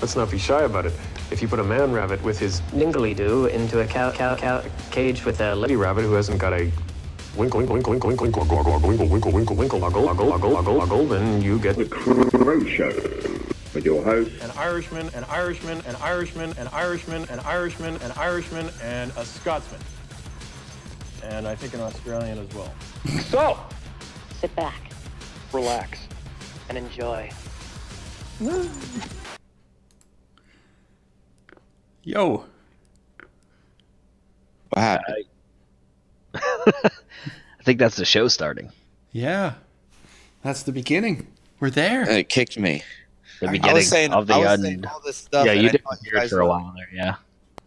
Let's not be shy about it. If you put a man rabbit with his ningley-doo into a cow cage with a lady rabbit who hasn't got a winkle, then you get the Crow Show with your host, an Irishman, an Irishman, an Irishman, an Irishman, an Irishman, an Irishman, and a Scotsman. And I think an Australian as well. So, sit back, relax, and enjoy. Yo. Wow. I think that's the show starting. Yeah. That's the beginning. We're there. It kicked me. The beginning of the end. All this stuff, yeah, you didn't hear it for a while there, yeah.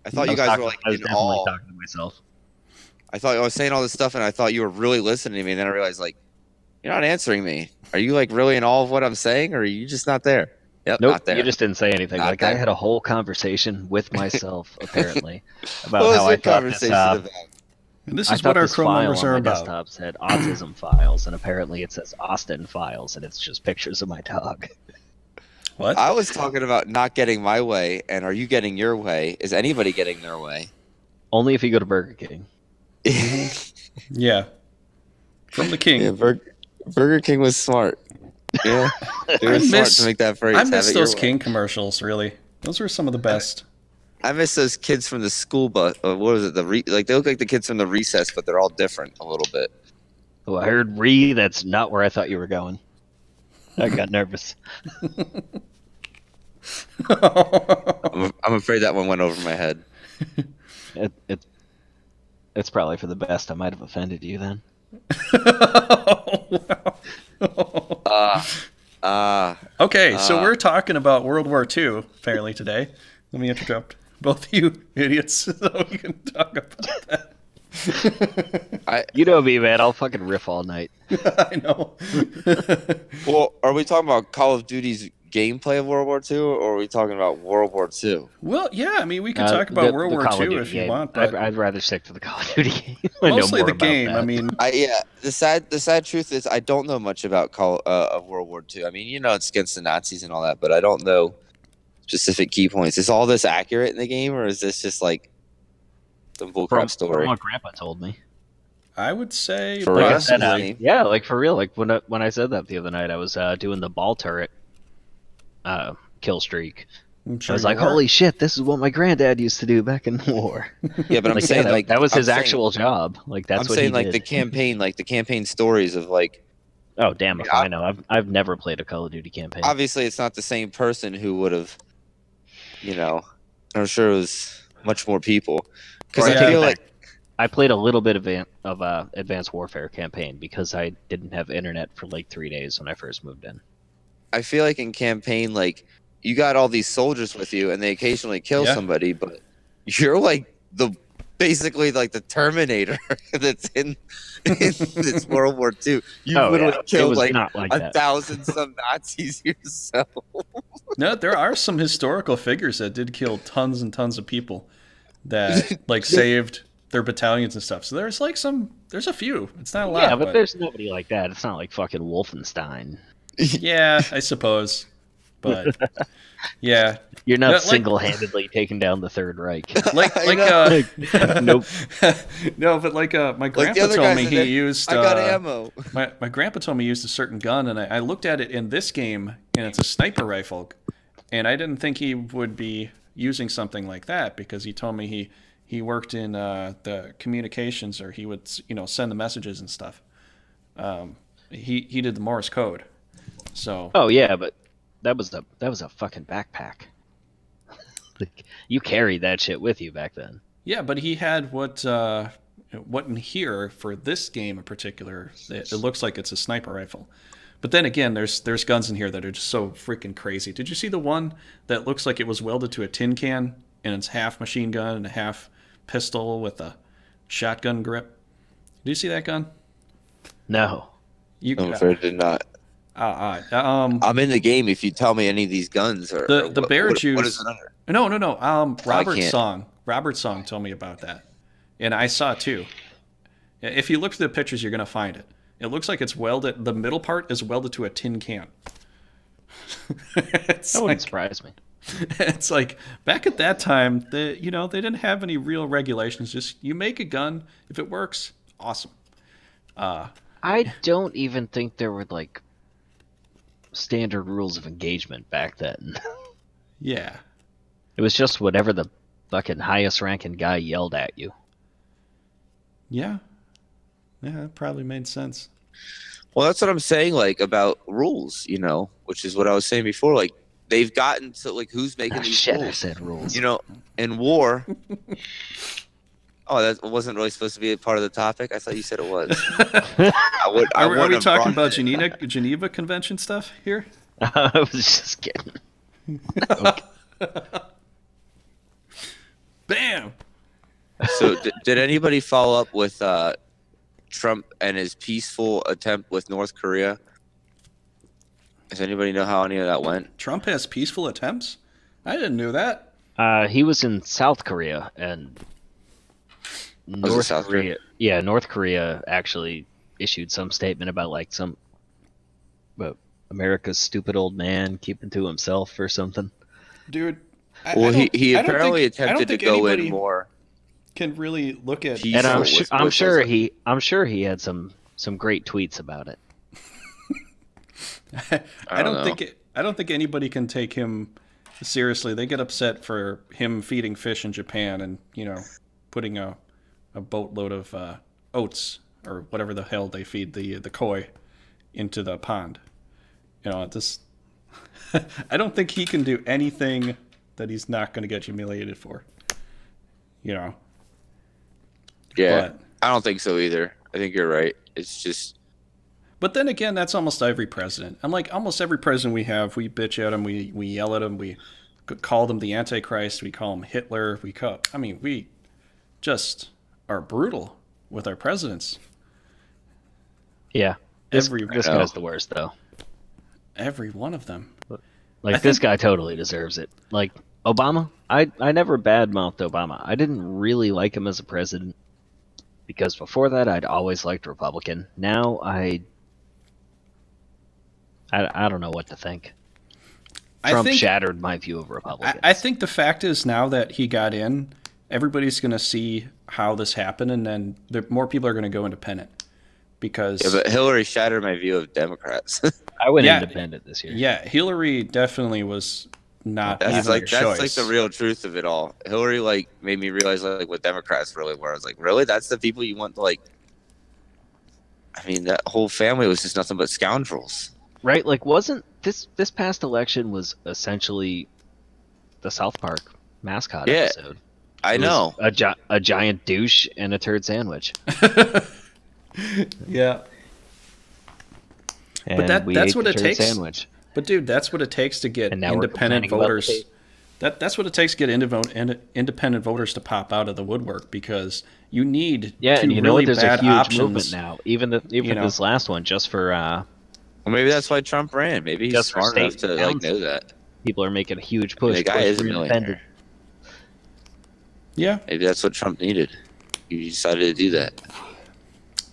I thought you guys were like in awe. Talking to myself. I was saying all this stuff, and I thought you were really listening to me, and then I realized, like, you're not answering me. Are you, like, really in awe of what I'm saying, or are you just not there? Yep, nope, not there. You just didn't say anything. Not like, there. I had a whole conversation with myself, apparently, about what how was I the thought conversation this, about? And this is what our Chrome numbers are about. Desktop said autism files, and apparently it says Austin files, and it's just pictures of my dog. What? I was talking about not getting my way, and are you getting your way? Is anybody getting their way? Only if you go to Burger King. Yeah. From the king. Yeah, Burger King was smart. Yeah. They were smart to make that phrase. I miss those King commercials, really. Those were some of the best. I miss those kids from the school bus. What was it? Like they look like the kids from the recess, but they're all different a little bit. Oh, I heard that's not where I thought you were going. I got nervous. I'm afraid that one went over my head. It's probably for the best. I might have offended you then. Okay, so we're talking about World War II apparently today. Let me interrupt both you idiots so we can talk about that. You know me, man. I'll fucking riff all night. I know. Well, are we talking about Call of Duty's gameplay of World War II, or are we talking about World War II? Well, yeah, I mean, we can talk about World War II if you want, but I'd rather stick to the Call of Duty game. Mostly the game. I mean, yeah. The sad truth is, I don't know much about of World War II. I mean, you know, it's against the Nazis and all that, but I don't know specific key points. Is all this accurate in the game, or is this just like some bullcrap story? From what Grandpa told me. I would say for real? Yeah, like for real. Like when I said that the other night, I was doing the ball turret kill streak. I was like, holy shit, this is what my granddad used to do back in the war. Yeah, but I'm saying like that was his actual job. Like that's what he did. I'm saying like the campaign stories of like. Oh damn! If I know, I've never played a Call of Duty campaign. Obviously, it's not the same person who would have. You know, I'm sure it was much more people. Because I feel like I played a little bit of Advanced Warfare campaign because I didn't have internet for like 3 days when I first moved in. I feel like in campaign, like you got all these soldiers with you, and they occasionally kill somebody, but you're like basically like the Terminator that's in this World War II. You literally killed like 1,000 some Nazis yourself. No, there are some historical figures that did kill tons and tons of people that like saved their battalions and stuff. So there's like there's a few. It's not a lot. Yeah, but there's nobody like that. It's not like fucking Wolfenstein. Yeah, I suppose. But yeah, you're not single-handedly taking down the Third Reich. Nope. No, but like my grandpa told me he used. I got ammo. My grandpa told me he used a certain gun, and I looked at it in this game, and it's a sniper rifle, and I didn't think he would be using something like that because he told me he worked in the communications, or he would send the messages and stuff. He did the Morse code, so. Oh yeah, but. That was a fucking backpack. Like, you carried that shit with you back then. Yeah, but he had what in here for this game in particular. It looks like it's a sniper rifle, but then again, there's guns in here that are just so freaking crazy. Did you see the one that looks like it was welded to a tin can and it's half machine gun and half pistol with a shotgun grip? Did you see that gun? No, I'm afraid I did not. I'm in the game if you tell me any of these guns are the bear juice. What is it under? No. Robert Song told me about that, and I saw it too. If you look through the pictures, you're gonna find it. It looks like it's welded. The middle part is welded to a tin can. That wouldn't surprise me. It's like back at that time, they didn't have any real regulations. Just you make a gun, if it works, awesome. I don't even think there were like standard rules of engagement back then. Yeah. It was just whatever the fucking highest ranking guy yelled at you. Yeah. Yeah, that probably made sense. Well, that's what I'm saying, like, about rules, which is what I was saying before. Like, they've gotten to, like, who's making these rules? I said rules. In war. Oh, that wasn't really supposed to be a part of the topic? I thought you said it was. Are we talking about Geneva Convention stuff here? I was just kidding. Okay. Bam! So, did anybody follow up with Trump and his peaceful attempt with North Korea? Does anybody know how any of that went? Trump has peaceful attempts? I didn't know that. He was in South Korea, and North Korea. Yeah, North Korea actually issued some statement about like America's stupid old man keeping to himself or something. Dude, he apparently attempted to go in more. Can really look at, and I'm sure he had some great tweets about it. I don't think anybody can take him seriously. They get upset for him feeding fish in Japan and putting a boatload of oats or whatever the hell they feed the koi into the pond. This I don't think he can do anything that he's not going to get humiliated for. Yeah, I don't think so either. I think you're right. It's just. But then again, that's almost every president. I'm like, almost every president we have, we bitch at him, we yell at him, we call them the Antichrist, we call him Hitler, we just are brutal with our presidents. Yeah, this guy's the worst though. Every one of them. Like this guy totally deserves it. Like Obama, I never badmouthed Obama. I didn't really like him as a president because before that I'd always liked Republican. Now I don't know what to think. Trump shattered my view of Republicans. I think the fact is now that he got in, everybody's going to see how this happened, and then more people are going to go independent. Because but Hillary shattered my view of Democrats. I went independent this year. Yeah, Hillary definitely was not that's like the real truth of it all. Hillary made me realize what Democrats really were. I was like, really? That's the people you want to that whole family was just nothing but scoundrels. Right? Like, wasn't this past election was essentially the South Park mascot episode? I know. A giant douche and a turd sandwich. Yeah. And but that's what it takes. Sandwich. But dude, that's what it takes to get independent voters. That's what it takes to get independent voters to pop out of the woodwork, because you need two really there's bad a huge options movement now. Even this last one, just for well, maybe that's why Trump ran. Maybe he's smart enough to know that. People are making a huge push. The guy is a millionaire. Yeah. Maybe that's what Trump needed. He decided to do that.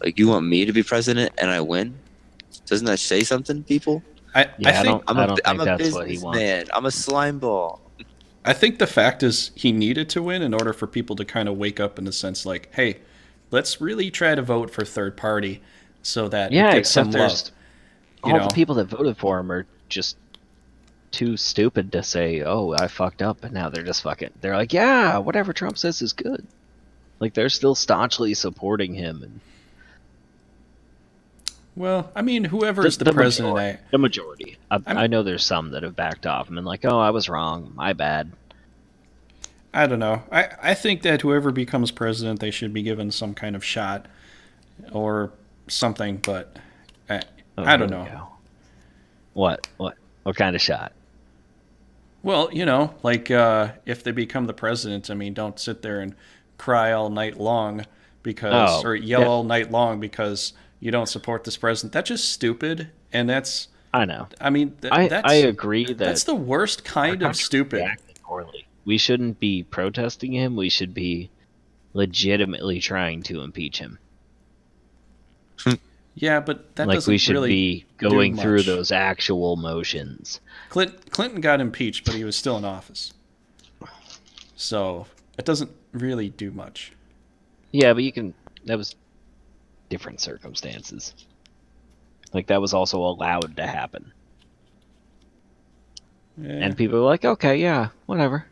Like, you want me to be president and I win? Doesn't that say something, people? I think I'm a that's what he businessman. I'm a slime ball. I think the fact is he needed to win in order for people to kind of wake up in the sense like, hey, let's really try to vote for third party so that it gets some love. All the people that voted for him are just too stupid to say, oh, I fucked up, and now they're just they're like, yeah, whatever Trump says is good. Like, they're still staunchly supporting him. And well, whoever is the president... The majority. I know there's some that have backed off and been like, oh, I was wrong, my bad. I don't know. I think that whoever becomes president, they should be given some kind of shot or something, but I don't know. What kind of shot? Well, if they become the president, don't sit there and cry all night long or yell all night long because you don't support this president. That's just stupid, and that's... I know. I agree that... That's the worst kind of stupid. Poorly. We shouldn't be protesting him. We should be legitimately trying to impeach him. Yeah, but that like doesn't we should really be going do through much. those actual motions. Clinton got impeached, but he was still in office. So it doesn't really do much. Yeah, but that was different circumstances. Like that was also allowed to happen. Yeah. And people were like, okay, yeah, whatever.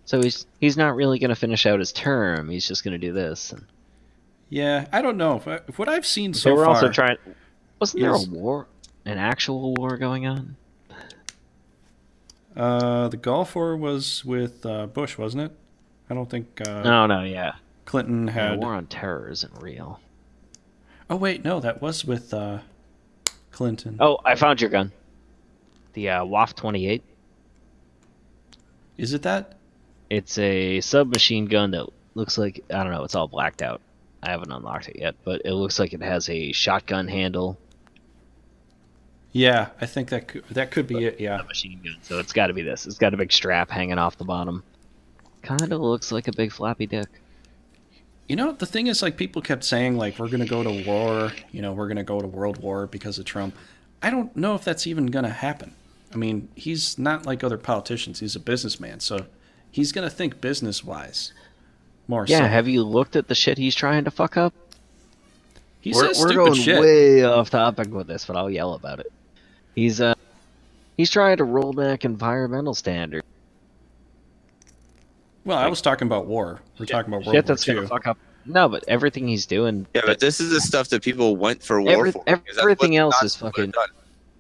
So he's not really going to finish out his term. He's just going to do this. And Yeah, I don't know. If what I've seen so they were far... also trying... Wasn't there a is- war? An actual war going on? The Gulf War was with Bush, wasn't it? I don't think No, yeah. Clinton The had... war on terror isn't real. Oh, wait, no, that was with Clinton. Oh, I found your gun. The WAF-28. Is it that? It's a submachine gun that looks like... I don't know, it's all blacked out. I haven't unlocked it yet, but it looks like it has a shotgun handle. Yeah, I think that could be it, yeah. Submachine gun, so it's got to be this. It's got a big strap hanging off the bottom. Kind of looks like a big floppy dick. You know, the thing is, like, people kept saying, like, we're going to go to war, you know, we're going to go to World War because of Trump. I don't know if that's even going to happen. I mean, he's not like other politicians. He's a businessman, so he's going to think business-wise more so. Yeah, have you looked at the shit he's trying to fuck up? He We're says stupid going shit. way off topic with this, but I'll yell about it. He's trying to roll back environmental standards. Well, I was talking about war. We're talking about World Shit War that's gonna II. fuck up. No, but everything he's doing. Yeah, but this is the stuff that people went for war for. because that's what Everything the else is Nazis would've fucking. done.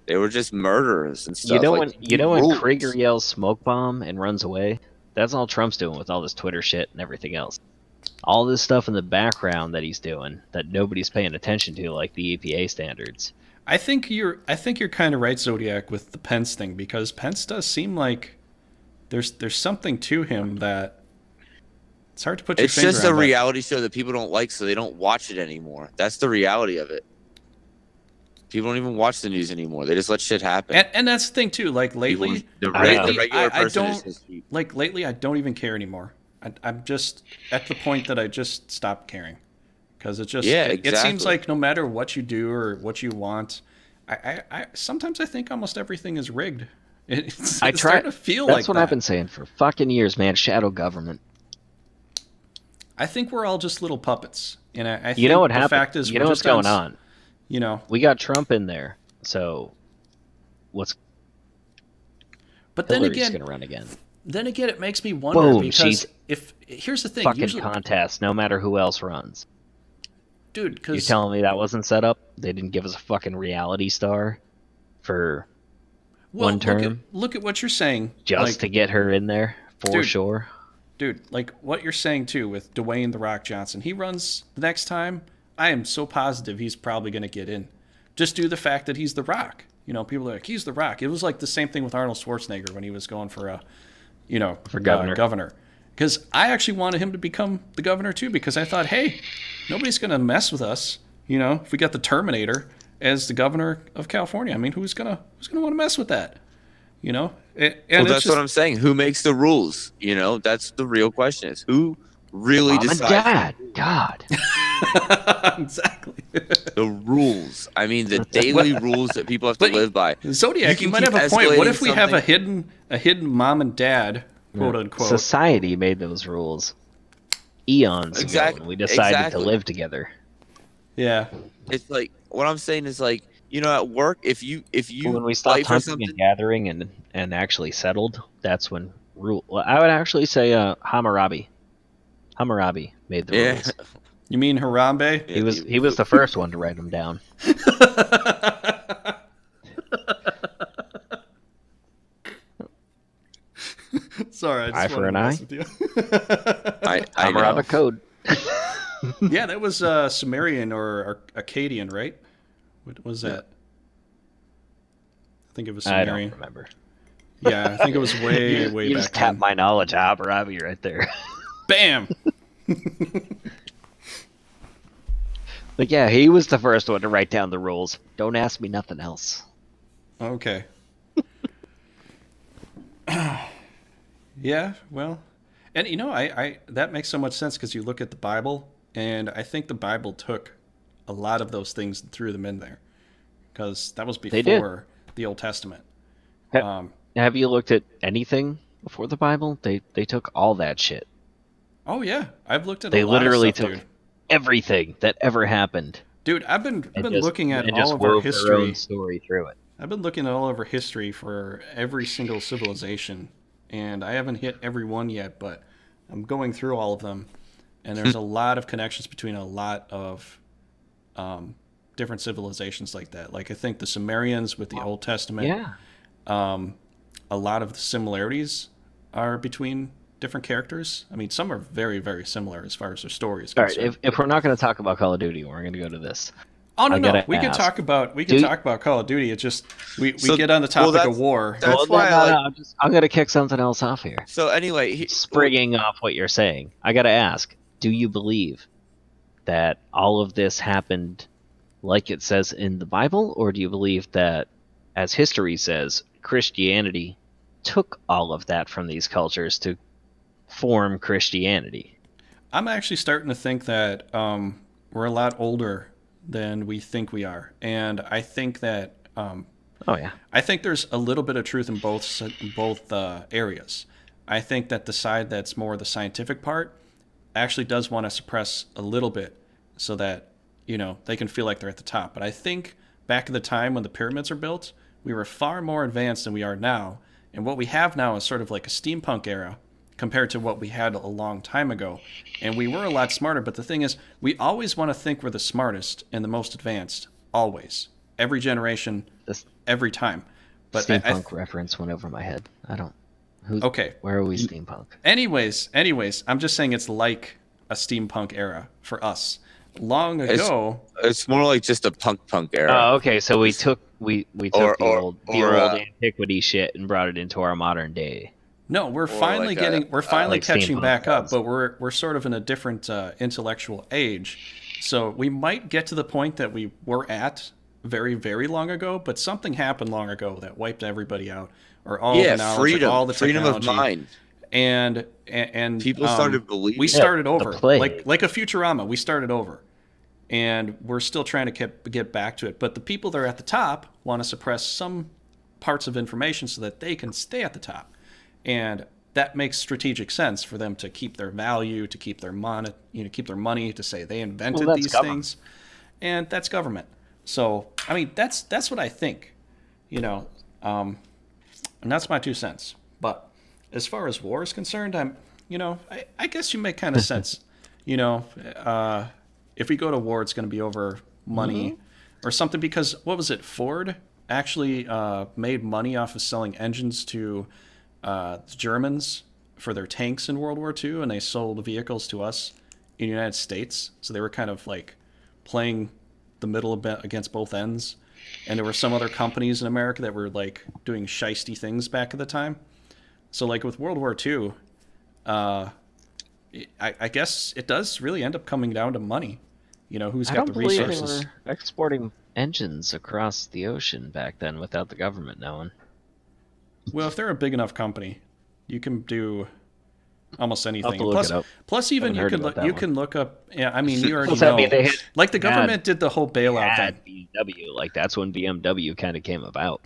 They were just murderers and stuff. You know like, when rules. Krieger yells "smoke bomb" and runs away? That's all Trump's doing with all this Twitter shit and everything else. All this stuff in the background that he's doing that nobody's paying attention to, like the EPA standards. I think you're kind of right, Zodiac, with the Pence thing, because Pence does seem like there's something to him that it's hard to put your It's finger just a on, but- reality show that people don't like, so they don't watch it anymore. That's the reality of it. People don't even watch the news anymore. They just let shit happen. And that's the thing too. Like lately, the lately, regular I person don't is just like lately. I don't even care anymore. I'm just at the point that I just stopped caring, because it just it seems exactly. like no matter what you do or what you want, I sometimes I think almost everything is rigged. It's starting to feel like That's what that. I've been saying for fucking years, man. Shadow government. I think we're all just little puppets, and I think You know what the happened? fact is You we're know what's just going on? You know, We got Trump in there, so what's? but then Hillary's again, gonna run again. Then again, it makes me wonder Boom, because she's here's the thing, Fucking usually, contest, no matter who else runs. dude, You because telling me that wasn't set up? They didn't give us a fucking reality star for one term Look at what you're saying, just like, to get her in there for Dude. sure. dude. Like what you're saying too with Dwayne the Rock Johnson. He runs the next time. I am so positive he's probably going to get in, just due to the fact that he's the Rock. You know, people are like, he's the Rock. It was like the same thing with Arnold Schwarzenegger when he was going for governor. Because I actually wanted him to become the governor too, because I thought, hey, nobody's going to mess with us. You know, if we got the Terminator as the governor of California, I mean, who's gonna want to mess with that? You know, and well, it's that's just, what I'm saying. Who makes the rules? You know, that's the real question: is who really Mom and decides Dad, God. exactly. the rules? I mean, the daily rules that people have to But live by. Zodiac, You you can might have keep a point. What escalating if we have a something. hidden mom and dad, quote unquote? Society made those rules eons ago, and we decided to live together. Yeah. It's like what I'm saying is like, you know, at work, if you When we fight stopped for hunting something, and gathering and actually settled, that's when rule. Well, I would actually say Hammurabi. Hammurabi made the yeah, rules. You mean Harambe? He was the first one to write them down. Sorry, I just Eye for wanted an to mess eye? with you. I Hammurabi know. code. Yeah, that was Sumerian or Akkadian, right? What was that? I think it was I Sumerian. don't remember. Yeah, I think it was way You back just tapped then. my knowledge, Hammurabi, right there. Bam. But yeah, he was the first one to write down the rules. Don't ask me nothing else. Okay. Yeah, well, and you know, I that makes so much sense because you look at the Bible, and I think the Bible took a lot of those things and threw them in there, because that was before the Old Testament. Have you looked at anything before the Bible? They took all that shit. Oh yeah, I've looked at. They a lot literally of stuff, took dude. everything that ever happened. Dude, I've been looking at and all just of our wove their history. own story through it. I've been looking at all of our history for every single civilization, and I haven't hit every one yet, but I'm going through all of them, and there's a lot of connections between a lot of different civilizations like that. Like I think the Sumerians with the Old Testament. Yeah. A lot of the similarities are between different characters. I mean, some are very, very similar as far as their stories. All right, if we're not going to talk about Call of Duty, we're going to go to this. Oh no, we can talk about talk about Call of Duty. It's just we get on the topic of war. That's why I'm going to kick something else off here. So anyway, springing off what you're saying, I got to ask: do you believe that all of this happened like it says in the Bible, or do you believe that, as history says, Christianity took all of that from these cultures to form Christianity? I'm actually starting to think that we're a lot older than we think we are, and I think that I think there's a little bit of truth in both areas. I think that the side that's more the scientific part actually does want to suppress a little bit so that, you know, they can feel like they're at the top. But I think back at the time when the pyramids are built, we were far more advanced than we are now, and what we have now is sort of like a steampunk era compared to what we had a long time ago. And we were a lot smarter, but the thing is, we always want to think we're the smartest and the most advanced, always. Every generation, every time. But steampunk reference went over my head. I don't... Okay. Where are we steampunk? Anyways, I'm just saying it's like a steampunk era for us. Long ago... It's more like just a punk era. Oh, okay, so we took the old antiquity shit and brought it into our modern day. No, we're finally catching back up, but we're sort of in a different intellectual age. So we might get to the point that we were at very, very long ago, but something happened long ago that wiped everybody out, or all the knowledge, all the technology. Freedom of mind. And people started believing. We started over, like a Futurama. We started over, and we're still trying to get back to it. But the people that are at the top want to suppress some parts of information so that they can stay at the top. And that makes strategic sense for them to keep their value, to keep their money, keep their money, to say they invented these things, and that's government. So I mean, that's what I think, and that's my 2 cents. But as far as war is concerned, I guess you make kind of sense. If we go to war, it's going to be over money or something. Because what was it? Ford actually made money off of selling engines to the Germans for their tanks in World War II, and they sold vehicles to us in the United States. So they were kind of like playing the middle against both ends. And there were some other companies in America that were like doing shisty things back at the time. So like with World War II, I guess it does really end up coming down to money. Who's got the resources. They were exporting engines across the ocean back then without the government knowing. Well, if they're a big enough company, you can do almost anything. Plus, even you can look up. Yeah, I mean, you already know. Like the government did the whole bailout thing. BMW, like that's when BMW kind of came about.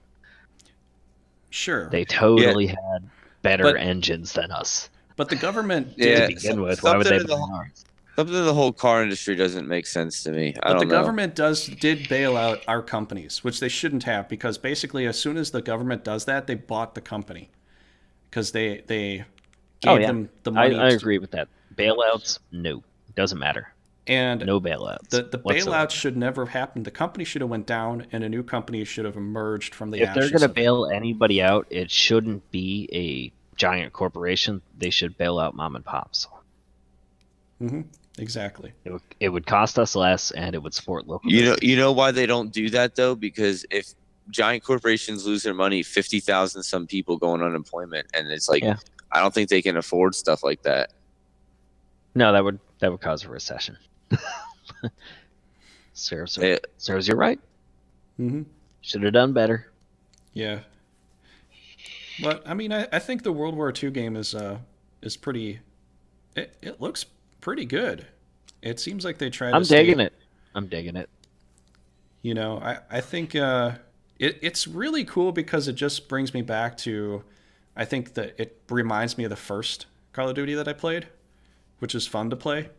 Sure, they totally had better engines than us. But the government to begin with. Why would they buy ours? Something in the whole car industry doesn't make sense to me. But the government did bail out our companies, which they shouldn't have, because basically as soon as the government does that, they bought the company because they gave them the money. I agree with that. Bailouts, no, doesn't matter. And no bailouts. The bailouts should never have happened. The company should have went down, and a new company should have emerged from the ashes. If they're going to bail anybody out, it shouldn't be a giant corporation. They should bail out mom and pops. Exactly. It would cost us less, and it would support local. You know why they don't do that though? Because if giant corporations lose their money, 50,000 some people go on unemployment, and it's like I don't think they can afford stuff like that. No, that would cause a recession. Serves you right. Should have done better. Yeah. But I mean, I think the World War II game is pretty. It looks pretty good. It seems like they tried. I'm digging it. You know, I think it's really cool because it just brings me back to, I think that it reminds me of the first Call of Duty that I played, which is fun to play.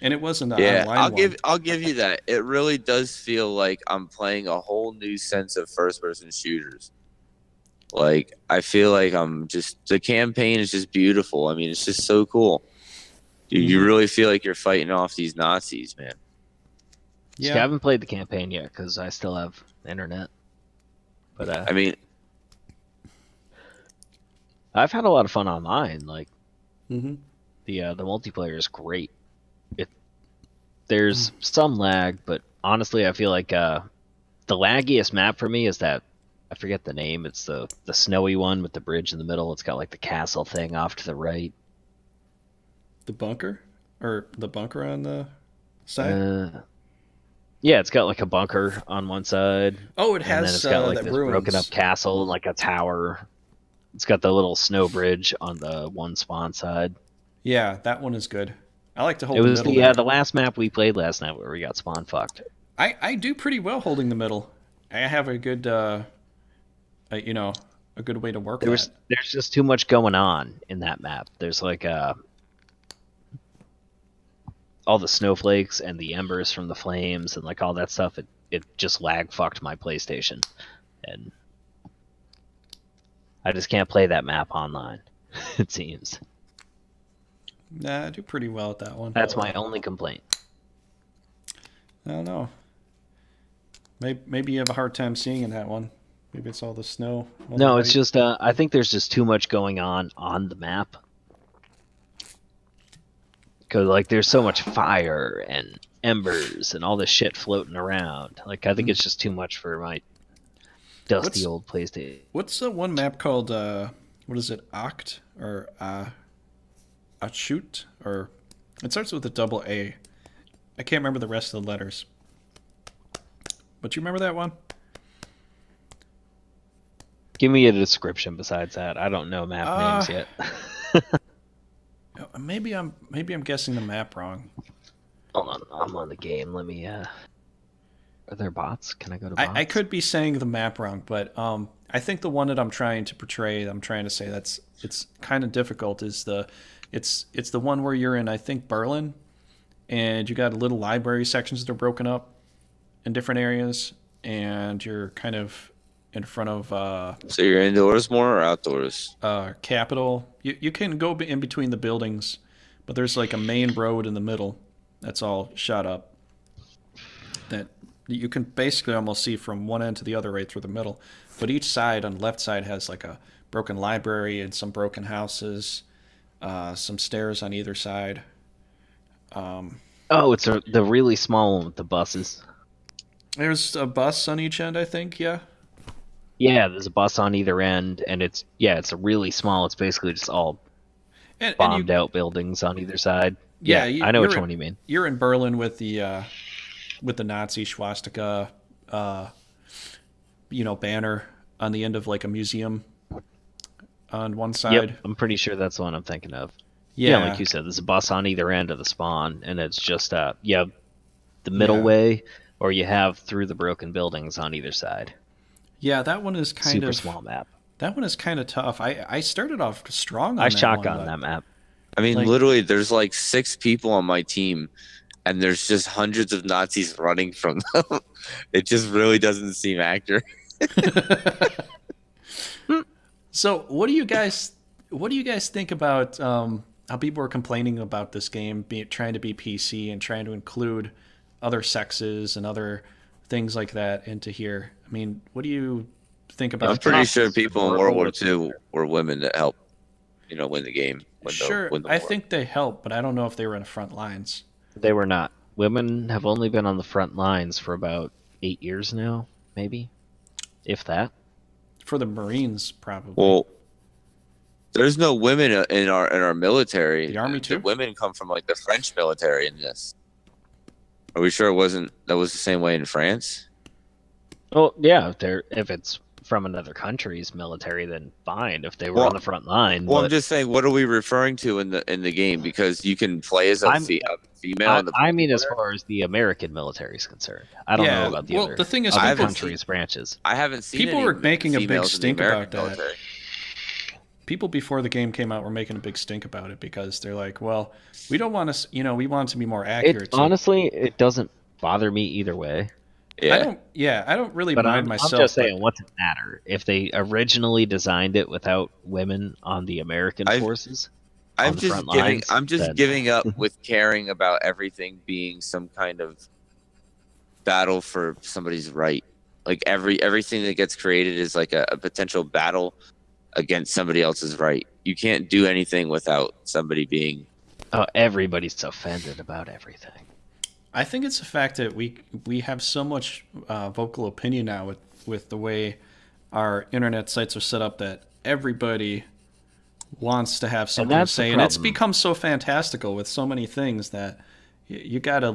And it wasn't an online one. I'll give you that. It really does feel like I'm playing a whole new sense of first person shooters. Like, I feel like the campaign is just beautiful. I mean, it's just so cool. You really feel like you're fighting off these Nazis, man. Yeah. See, I haven't played the campaign yet because I still have internet. But I mean, I've had a lot of fun online. Like, the multiplayer is great. There's some lag, but honestly, I feel like the laggiest map for me is that, I forget the name. It's the snowy one with the bridge in the middle. It's got like the castle thing off to the right. The bunker, or the bunker on the side. Yeah, it's got like a bunker on one side. Oh, it has. And then it's got like this broken up castle and like a tower. It's got the little snow bridge on the one spawn side. Yeah, that one is good. I like to hold. It was the middle the last map we played last night where we got spawn fucked. I do pretty well holding the middle. I have a good, you know, a good way to work. There's just too much going on in that map. There's like all the snowflakes and the embers from the flames and like all that stuff. It just lag fucked my PlayStation, and I just can't play that map online. It seems. Nah, I do pretty well at that one. That's my only complaint. I don't know. Maybe you have a hard time seeing in that one. Maybe it's all the snow. No, it's just I think there's just too much going on the map. Because like there's so much fire and embers and all this shit floating around. Like I think it's just too much for my dusty old PlayStation. What's the one map called? What is it? Oct or Shoot, or it starts with a double A. I can't remember the rest of the letters. But you remember that one? Give me a description besides that. I don't know map names yet. Maybe I'm guessing the map wrong. Hold on, I'm on the game. Let me Are there bots? Can I go to bots? I could be saying the map wrong, but I think the one that I'm trying to portray, I'm trying to say it's kind of difficult, is it's the one where you're in, I think, Berlin, and you got little library sections that are broken up in different areas, and you're kind of in front of so you're indoors more or outdoors? Capitol. You can go in between the buildings, but there's like a main road in the middle that's all shot up that you can basically almost see from one end to the other right through the middle. But each side, on the left side, has like a broken library and some broken houses, some stairs on either side. Oh, it's the really small one with the buses. There's a bus on each end, I think, yeah? Yeah, there's a bus on either end, and it's a really small. It's basically just all bombed out buildings on either side. Yeah, I know which one you mean. You're in Berlin with the Nazi swastika, banner on the end of like a museum on one side. Yep, I'm pretty sure that's the one I'm thinking of. Yeah, like you said, there's a bus on either end of the spawn, and it's just the middle way, or you have through the broken buildings on either side. Yeah, that one is kind of super small map. That one is kind of tough. I started off strong on I that shotgun one, that map. I mean, literally, there's like 6 people on my team, and there's just hundreds of Nazis running from them. It just really doesn't seem accurate. So, what do you guys think about how people are complaining about this game trying to be PC and trying to include other sexes and other things like that into here? I mean, what do you think about? I'm pretty sure people in World War II were women that helped, win the game. Sure, I think they helped, but I don't know if they were in the front lines. They were not. Women have only been on the front lines for about 8 years now, maybe, if that. For the Marines, probably. Well, there's no women in our military. The Army too. The women come from like the French military in this. Are we sure that was the same way in France? Well, yeah. If it's from another country's military, then fine. If they were on the front line. Well, but I'm just saying, what are we referring to in the game? Because you can play as a female. I mean, as far as the American military is concerned, I don't know about the other. The thing is, other countries' branches. I haven't seen. People were making a big stink about that. military. People before the game came out were making a big stink about it because they're like, well, we don't want to, we want it to be more accurate. Honestly, it doesn't bother me either way. Yeah. I don't really But mind myself. I'm just saying, what's it matter if they originally designed it without women on the American forces? I'm just giving up with caring about everything being some kind of battle for somebody's right. Like everything that gets created is like a potential battle against somebody else's right. You can't do anything without somebody being. Oh, everybody's offended about everything. I think it's the fact that we have so much vocal opinion now with the way our internet sites are set up that everybody wants to have something to say, and it's become so fantastical with so many things that you gotta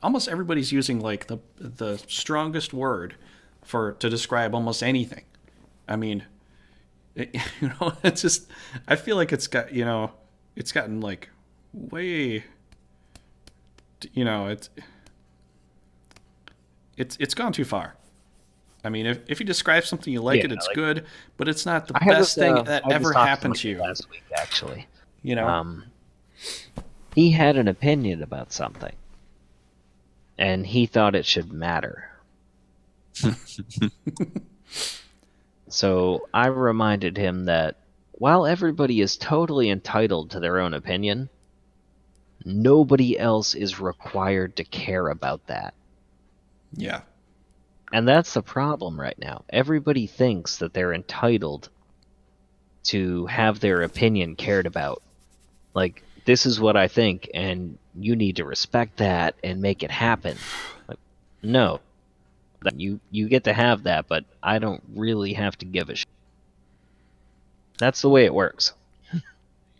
almost everybody's using like the strongest word to describe almost anything. I mean, it's just, I feel like it's gotten like way, it's gone too far. I mean, if you describe something you like it's good, but it's not the best thing that ever happened to you. Last week, actually, he had an opinion about something, and he thought it should matter. So I reminded him that while everybody is totally entitled to their own opinion, nobody else is required to care about that. Yeah. And that's the problem right now. Everybody thinks that they're entitled to have their opinion cared about. Like, this is what I think, and you need to respect that and make it happen. Like, no. You get to have that, but I don't really have to give a shit. That's the way it works.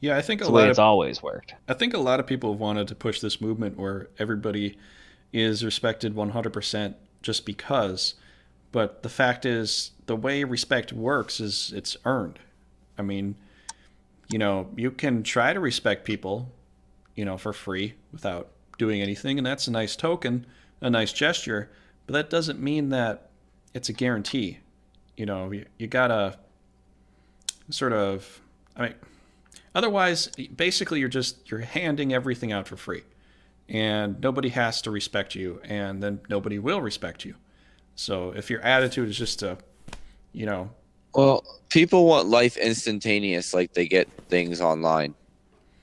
Yeah, I think it's the way it's always worked. I think a lot of people have wanted to push this movement where everybody is respected 100% just because. But the fact is, the way respect works is it's earned. I mean, you can try to respect people, for free without doing anything, and that's a nice token, a nice gesture. But that doesn't mean that it's a guarantee. You gotta sort of, otherwise, basically you're handing everything out for free. And nobody has to respect you, and then nobody will respect you. So if your attitude is just to, Well, people want life instantaneous, like they get things online.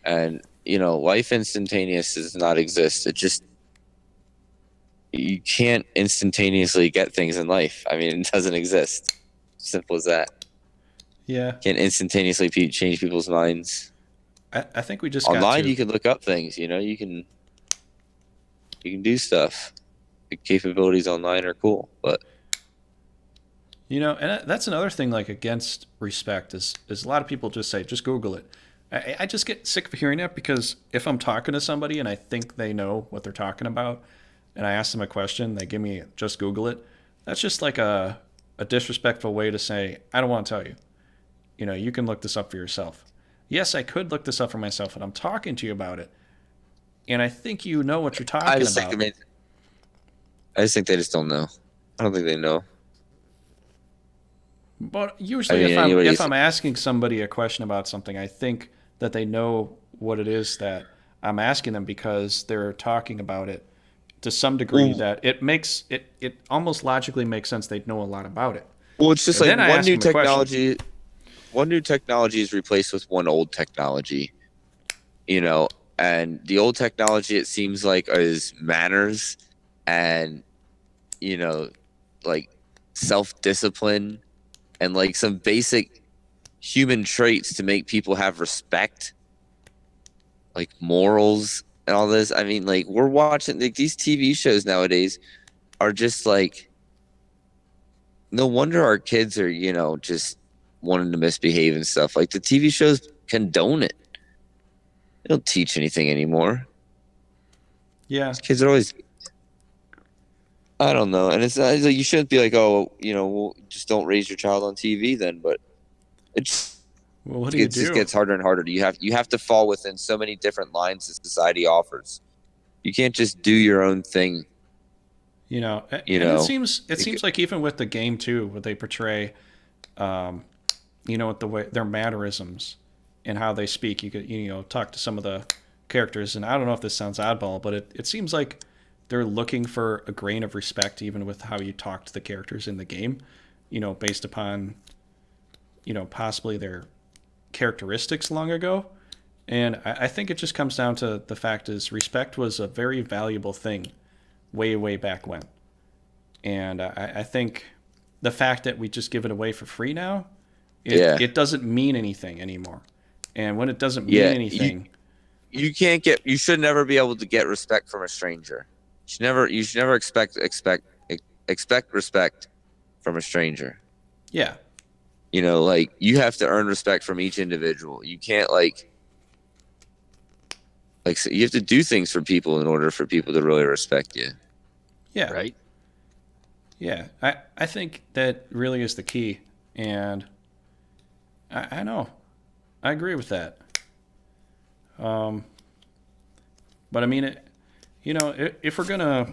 And, life instantaneous does not exist. You can't instantaneously get things in life. I mean, it doesn't exist. Simple as that. Yeah. You can't instantaneously change people's minds. I think we just online. You can look up things. You can do stuff. The capabilities online are cool, but and that's another thing. Like against respect is a lot of people just say just Google it. I just get sick of hearing it because if I'm talking to somebody and I think they know what they're talking about, and I ask them a question, they give me just Google it. That's just like a disrespectful way to say, I don't want to tell you. You can look this up for yourself. Yes, I could look this up for myself, and I'm talking to you about it. And I think you know what you're talking about. I just think they just don't know. I don't think they know. But usually if I'm asking somebody a question about something, I think that they know what it is that I'm asking them because they're talking about it to some degree that it almost logically makes sense they'd know a lot about it. Well, it's just like one new technology is replaced with one old technology, and the old technology, it seems like, is manners and, like self-discipline and like some basic human traits to make people have respect, like morals and all this. I mean, like, we're watching like these TV shows nowadays are just like, no wonder our kids are, just wanting to misbehave and stuff. Like, the TV shows condone it. They don't teach anything anymore. Yeah. These kids are always... I don't know, and it's like you shouldn't be like, oh, you know, well, just don't raise your child on TV then. But it's Well, what do you it just do? gets harder and harder. You have to fall within so many different lines that society offers. You can't just do your own thing. You know, know, it seems like even with the game too, what they portray, you know, with the way their mannerisms and how they speak. You could, you know, talk to some of the characters, and I don't know if this sounds oddball, but it seems like they're looking for a grain of respect, even with how you talk to the characters in the game. You know, based upon, you know, possibly their characteristics long ago. And I think it just comes down to the fact is respect was a very valuable thing way, way back when. And I think the fact that we just give it away for free now, it doesn't mean anything anymore. And when it doesn't mean anything, you should never be able to get respect from a stranger. You should never expect respect from a stranger. Yeah. You know, like, you have to earn respect from each individual. You can't like so you have to do things for people in order for people to really respect you. Yeah. Right. Yeah. I think that really is the key. And I know. I agree with that. But I mean, you know, if we're gonna,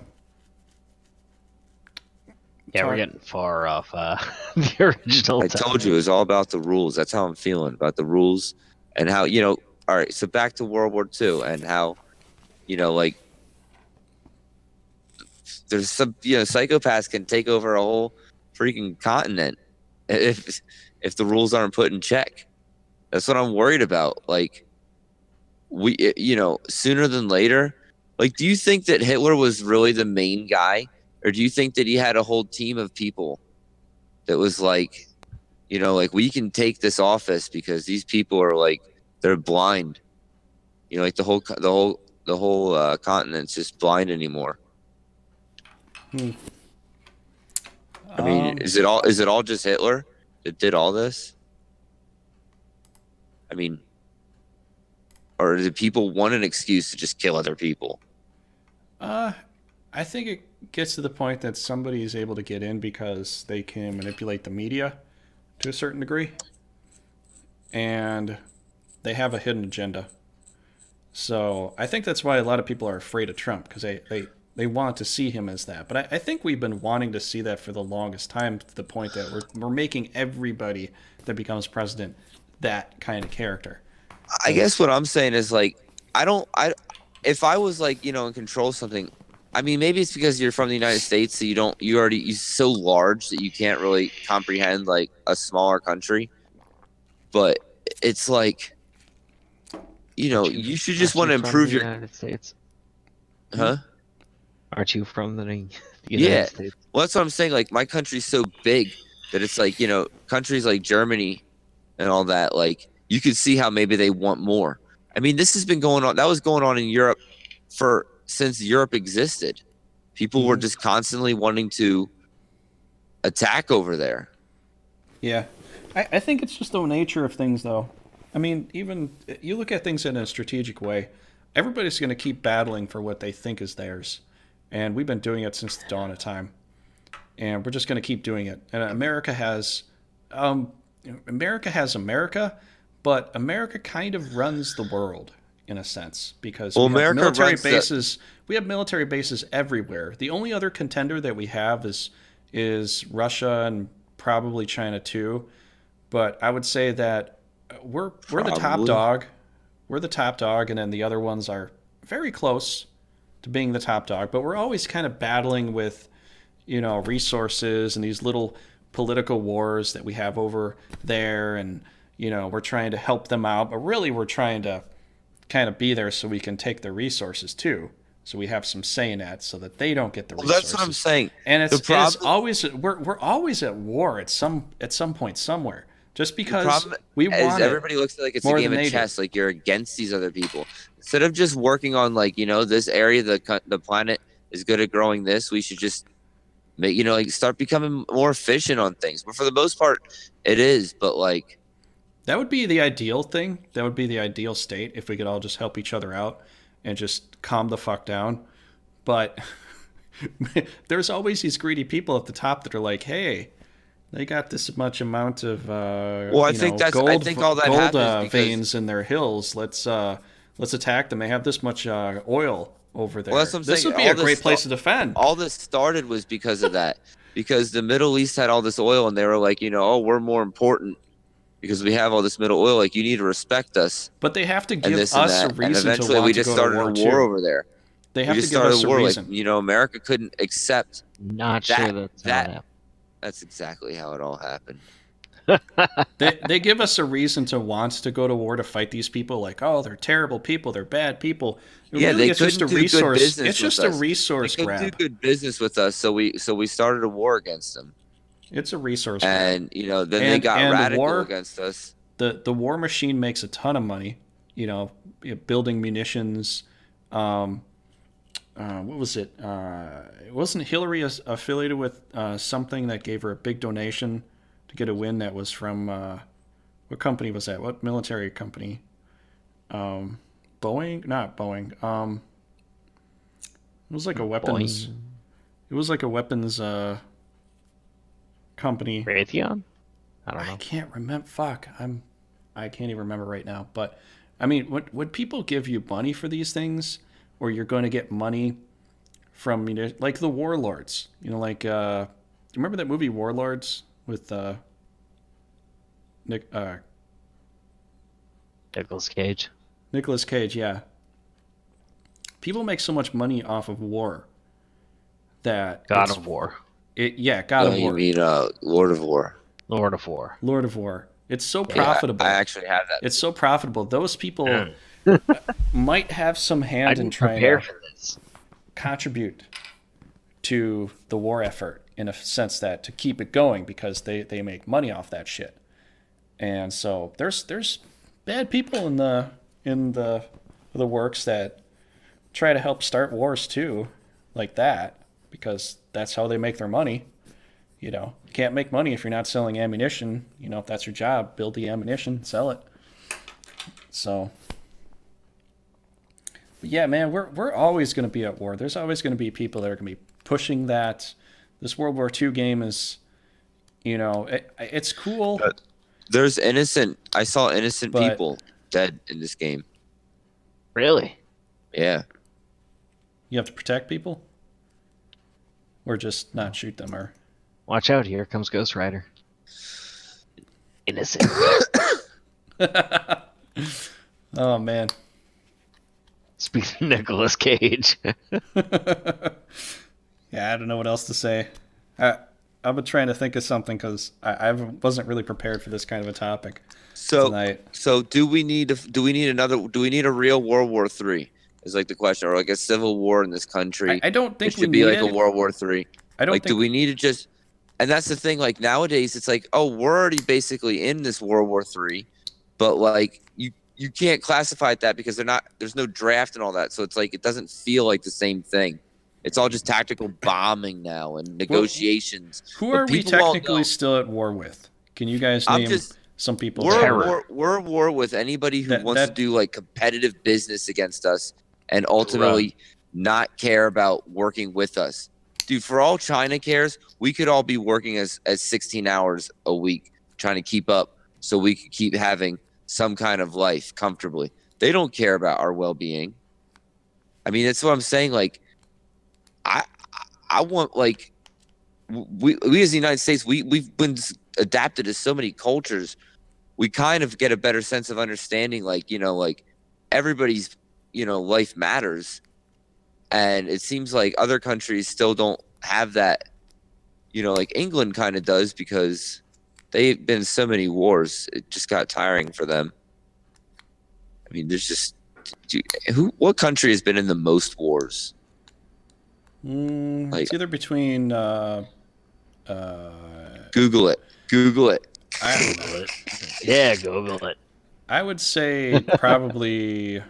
we're getting far off the original. I told you it was all about the rules. That's how I'm feeling about the rules and how, you know. All right, so back to World War II and how, you know, like, there's some, you know, psychopaths can take over a whole freaking continent if the rules aren't put in check. That's what I'm worried about. Like, you know, sooner than later. Like, do you think that Hitler was really the main guy, or do you think that he had a whole team of people that was like, you know, like, we can take this office because these people are like, they're blind, you know, like the whole continent's just blind anymore. I mean, is it all just Hitler that did all this? I mean, or do people want an excuse to just kill other people? I think it gets to the point that somebody is able to get in because they can manipulate the media to a certain degree, and they have a hidden agenda. So I think that's why a lot of people are afraid of Trump, because they want to see him as that. But I think we've been wanting to see that for the longest time, to the point that we're making everybody that becomes president that kind of character. I guess what I'm saying is, like, if I was, like, you know, in control of something, I mean, maybe it's because you're from the United States, so you're so large that you can't really comprehend, like, a smaller country. But it's like, you know, you should just want to improve your United States. Huh? Aren't you from the United States? Well, that's what I'm saying. Like, my country's so big that it's like, you know, countries like Germany and all that, like, you could see how maybe they want more. I mean, this has been going on. That was going on in Europe since Europe existed. People were just constantly wanting to attack over there. Yeah. I think it's just the nature of things, though. I mean, even you look at things in a strategic way, everybody's going to keep battling for what they think is theirs. And we've been doing it since the dawn of time. And we're just going to keep doing it. And America has America, but America kind of runs the world in a sense, because we have military bases. We have military bases everywhere. The only other contender that we have is Russia and probably China too. But I would say that we're the top dog. We're the top dog, and then the other ones are very close to being the top dog. But we're always kind of battling with, you know, resources and these little political wars that we have over there, and, you know, we're trying to help them out, but really we're trying to kind of be there so we can take their resources too. So we have some say in that, so that they don't get the resources. Well, that's what I'm saying. And it's always we're always at war at some point somewhere. Just because we want everybody looks at it like it's a game of chess, like you're against these other people. Instead of just working on, like, you know, this area, the planet is good at growing this, we should just make, you know, like, start becoming more efficient on things. But for the most part, it is. But, like, that would be the ideal thing. That would be the ideal state, if we could all just help each other out and just calm the fuck down. But there's always these greedy people at the top that are like, hey, they got this much amount of I think gold, I think all that gold happens veins in their hills. Let's attack them. They have this much oil over there. Well, that's what I'm this saying. would be a great place to defend. All this started was because of that. Because the Middle East had all this oil, and they were like, oh, we're more important because we have all this middle oil. Like, you need to respect us. But they have to give us a reason and eventually to want we to just go started to war, a war too. over there. They have we to just give us a war. reason. Like, America couldn't accept. Not sure that's how it happened. That's exactly how it all happened. They give us a reason to want to go to war to fight these people. Like, oh, they're terrible people. They're bad people. Yeah, really, they it's couldn't just a do resource. good business It's just with a us. resource They grab. couldn't do good business with us, so we started a war against them. It's a resource and grab. Then they got radical against us. The war machine makes a ton of money. Building munitions. What was it? Wasn't Hillary affiliated with something that gave her a big donation to get a win? That was from what company was that? What military company? Boeing? Not Boeing. It was like a weapons. Boeing. It was like a weapons company. Raytheon? I don't know. I can't remember. Fuck, I can't even remember right now. But I mean, would people give you money for these things, or you're going to get money from like the warlords? Like you remember that movie Warlords with Nicolas Cage. Nicolas Cage, yeah. People make so much money off of war that God of War. God of War. You mean Lord of War? Lord of War. Lord of War. It's so profitable. I actually have that. It's so profitable. Those people might have some hand in trying to contribute to the war effort in a sense that to keep it going because they make money off that shit. And so there's bad people in the works that try to help start wars too, like that, because that's how they make their money. You can't make money if you're not selling ammunition. If that's your job, build the ammunition, sell it. So, but yeah, man, we're always going to be at war. There's always going to be people that are going to be pushing that. This World War II game is, it's cool. But I saw innocent people dead in this game. Really? Yeah. You have to protect people? Or just not shoot them, or... Watch out, here comes Ghost Rider. Innocent. Oh, man. Speaking of Nicolas Cage. Yeah, I don't know what else to say. I've been trying to think of something because I wasn't really prepared for this kind of a topic tonight. So do we need a real World War III? Is like the question, or like a civil war in this country? I don't think it should be like a World War III. I don't think... do we need to just... And that's the thing, like nowadays it's like, oh, we're already basically in this World War III, but like you can't classify it that because there's no draft and all that. So it's like it doesn't feel like the same thing. It's all just tactical bombing now and negotiations. Who are we technically still at war with? Can you guys name some people? We're at war with anybody who wants to do like competitive business against us and ultimately not care about working with us. Dude, for all China cares, we could all be working as 16 hours a week trying to keep up so we could keep having some kind of life comfortably. They don't care about our well-being. I mean, that's what I'm saying. Like, I want, like, we as the United States, we've been adapted to so many cultures. We kind of get a better sense of understanding, like, like everybody's, life matters. And it seems like other countries still don't have that, like England kind of does because they've been in so many wars. It just got tiring for them. I mean, there's just what country has been in the most wars? It's either between Google it. I don't know it. Yeah, Google it. I would say probably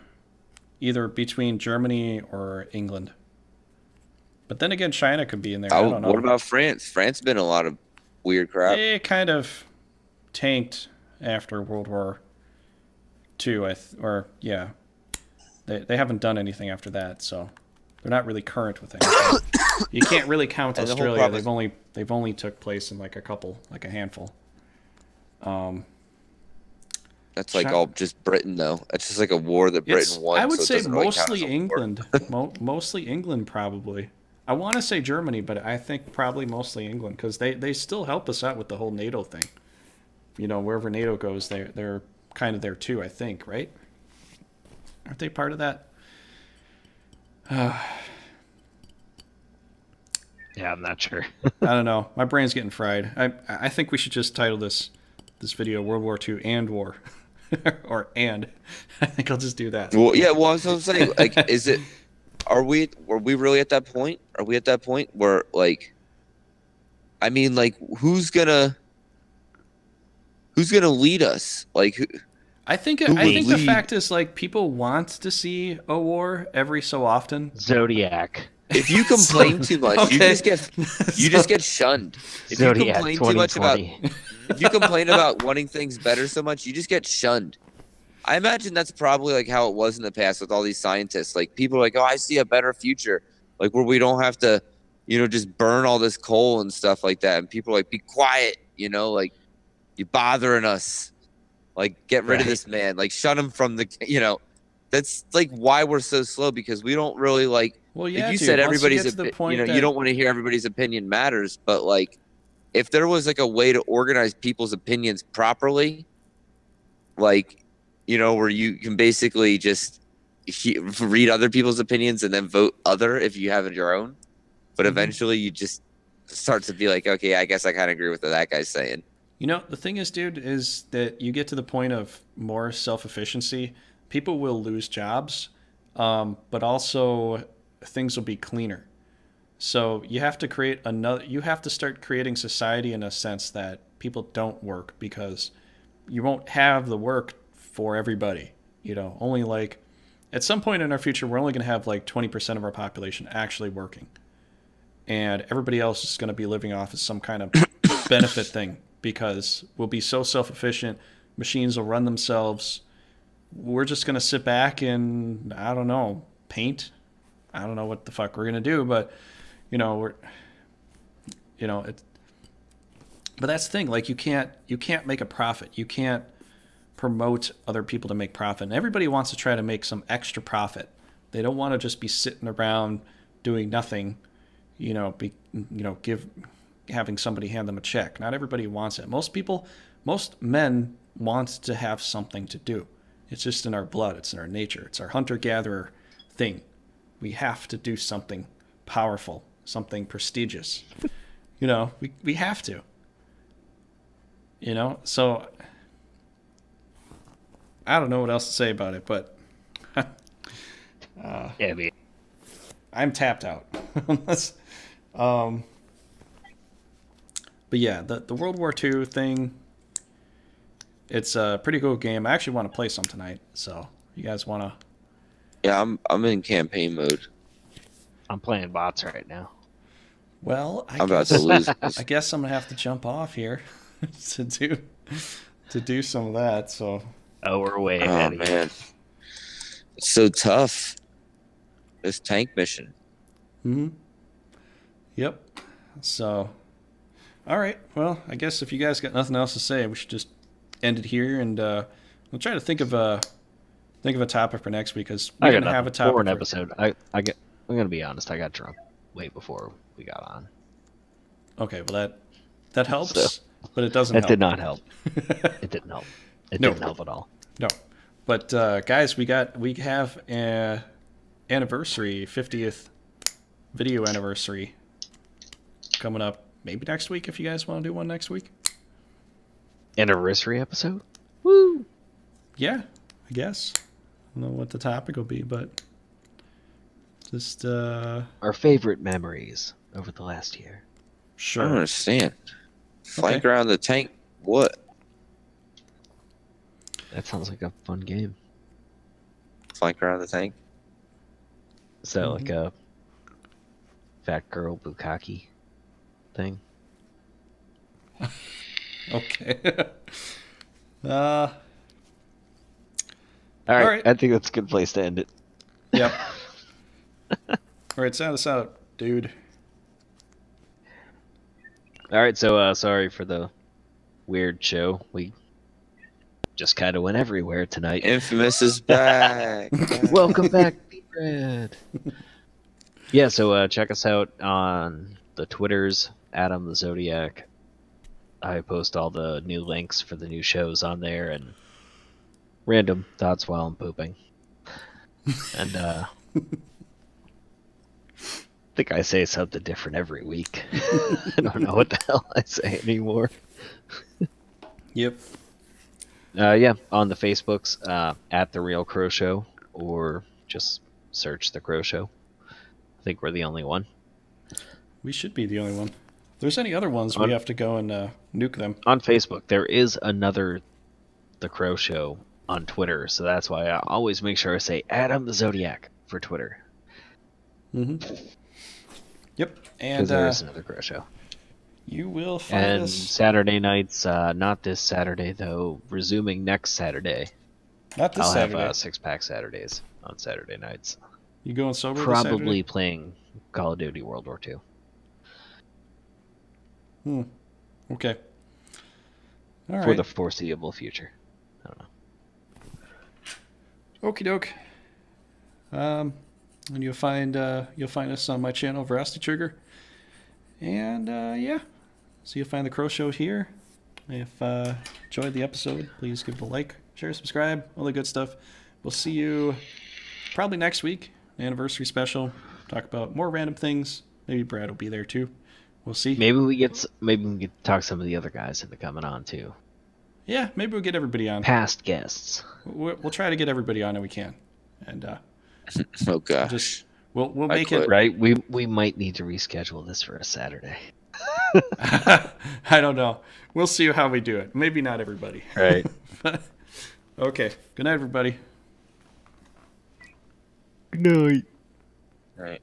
either between Germany or England. But then again, China could be in there. I don't know. What about France? France been a lot of weird crap. They kind of tanked after World War II, They haven't done anything after that, so they're not really current with anything. you can't really count And the whole Australia. problem They've only took place in like a handful. That's like all just Britain, though. It's just like a war that Britain won. I would so it say doesn't really count mostly as a war. England. Mostly England, probably. I want to say Germany, but I think probably mostly England because they still help us out with the whole NATO thing. You know, wherever NATO goes, they're kind of there too. I think, right? Aren't they part of that? Yeah, I'm not sure. I don't know. My brain's getting fried. I think we should just title this video World War II and War. Or and. I think I'll just do that. Well, yeah, well, I was saying, like, are we really at that point? Are we at that point where, like, I mean, like, who's gonna lead us? Like, I think the fact is, like, people want to see a war every so often. Zodiac. If you complain too much, okay. you just get shunned. If Zodiac you complain too much about 2020. if you complain about wanting things better so much, you just get shunned. I imagine that's probably like how it was in the past with all these scientists. Like, people are like, "Oh, I see a better future, like where we don't have to, you know, just burn all this coal and stuff like that." And people are like, "Be quiet, you know, like you're bothering us. Like, get rid of this man. Like, shut him from the, you know." That's like why we're so slow, because we don't really like. Well, yeah, like you dude, said, once everybody's you get to the point you know, that- you don't want to hear everybody's opinion matters, but like, if there was like a way to organize people's opinions properly, like, you know, where you can basically just read other people's opinions and then vote other if you have your own, but eventually you just start to be like, okay, I guess I kind of agree with what that guy's saying. You know, the thing is, dude, is that you get to the point of more self-efficiency. People will lose jobs, but also things will be cleaner. So you have to create you have to start creating society in a sense that people don't work, because you won't have the work for everybody. You know, only like at some point in our future, we're only going to have like 20% of our population actually working. And everybody else is going to be living off of some kind of benefit thing, because we'll be so self-efficient. Machines will run themselves. We're just going to sit back and, I don't know, paint. I don't know what the fuck we're going to do, but, you know, but that's the thing. Like, you can't make a profit. You can't promote other people to make profit. And everybody wants to try to make some extra profit. They don't want to just be sitting around doing nothing, you know, having somebody hand them a check. Not everybody wants it. Most men want to have something to do. It's just in our blood. It's in our nature. It's our hunter-gatherer thing. We have to do something powerful, something prestigious. You know, we have to. You know, so I don't know what else to say about it, but Yeah, man. I'm tapped out. But yeah, the World War II thing, it's a pretty cool game. I actually want to play some tonight, so you guys want to? Yeah, I'm in campaign mode. I'm playing bots right now. Well, I'm about to lose. I guess I'm gonna have to jump off here to do some of that. So. Oh, we're way Oh ahead. of you. man, it's so tough. This tank mission. Yep. So, all right. Well, I guess if you guys got nothing else to say, we should just end it here, and we'll try to think of a topic for next week, because we're gonna have a topic for an episode. I'm gonna be honest. I got drunk way before we got on. Okay. Well, that helps, So, but it doesn't. It help. did not help. It didn't help. It No. didn't help at all. No. But guys, we have an anniversary, 50th video anniversary coming up. Maybe next week, if you guys want to do one next week. Anniversary episode. Woo! Yeah, I guess. I don't know what the topic will be, but just Our favorite memories over the last year. I don't sure. understand. Flank Okay. around the tank. What? That sounds like a fun game. Flank around the tank. Is that like a fat girl bukkake thing? Okay. All right. right. I think that's a good place to end it. Yep. All right, sound us out, dude. All right, so sorry for the weird show. We just kind of went everywhere tonight. Infamous is back. Welcome back, Red. Yeah, so check us out on the Twitters, Adam the Zodiac. I post all the new links for the new shows on there and random thoughts while I'm pooping. And I think I say something different every week. I don't know what the hell I say anymore. Yep. Yeah, on the Facebooks, at The Real Crow Show, or just search The Crow Show. I think we're the only one. We should be the only one. If there's any other ones, we have to go and nuke them. On Facebook, there is another The Crow Show on Twitter, so that's why I always make sure I say Adam the Zodiac for Twitter. Mm-hmm. Yep. And Because there is another Crow Show. You will find us. Saturday nights, not this Saturday though, resuming next Saturday. Not this Saturday. I'll have six-pack Saturdays on Saturday nights. You going sober? Probably playing Call of Duty World War II. Okay. All right. For the foreseeable future. I don't know. Okie doke. And you'll find us on my channel, VeracityTrigger. And yeah. So you'll find the Crow Show here. If enjoyed the episode, please give it a like, share, subscribe, all the good stuff. We'll see you probably next week, anniversary special. Talk about more random things. Maybe Brad will be there too. We'll see. Maybe we get to talk some of the other guys into coming on too. Yeah, maybe we'll get everybody on. Past guests. We'll try to get everybody on if we can. And oh gosh. We'll make it right. We might need to reschedule this for a Saturday. I don't know. We'll see how we do it. Maybe not everybody. Right. Okay. Good night, everybody. Good night. Right.